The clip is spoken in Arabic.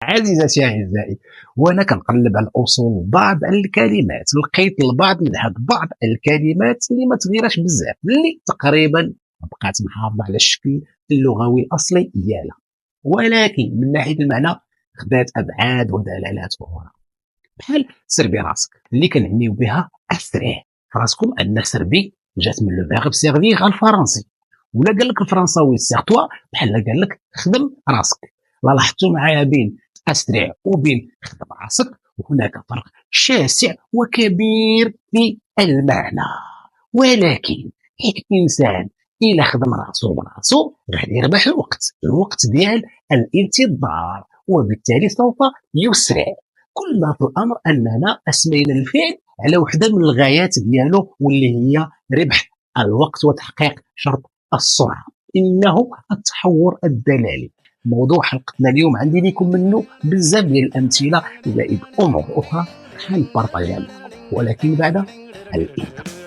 عزيزتي أعزائي، وأنا كنقلب على أصول بعض الكلمات لقيت البعض من هاد بعض الكلمات اللي ما تغيرش بزاف، اللي تقريبا بقات محافظة على الشكل اللغوي الأصلي ديالها، ولكن من ناحية المعنى خدات أبعاد ودلالات أخرى. بحال سربي راسك اللي كنعنيو بها أسرع. فراسكم أن سربي جات من لو فيرب سيرفيغ الفرنسي، ولا قال لك الفرنساوي سيغ توا بحال قال لك خدم راسك. لا لاحظتوا معايا بين أسرع وبين خدم راسك وهناك فرق شاسع وكبير في المعنى، ولكن الإنسان إلا خدم راسو براسو غادي يربح الوقت ديال الانتظار، وبالتالي سوف يسرع. كل ما في الأمر أننا أسمينا الفعل على وحدة من الغايات ديالو، واللي هي ربح الوقت وتحقيق شرط السرعة، إنه التحور الدلالي. موضوع حلقتنا اليوم عندي لكم منه بزاف ديال الأمثلة زائد أمور أخرى حنبارطاجيها معكم، ولكن بعد الإنترو.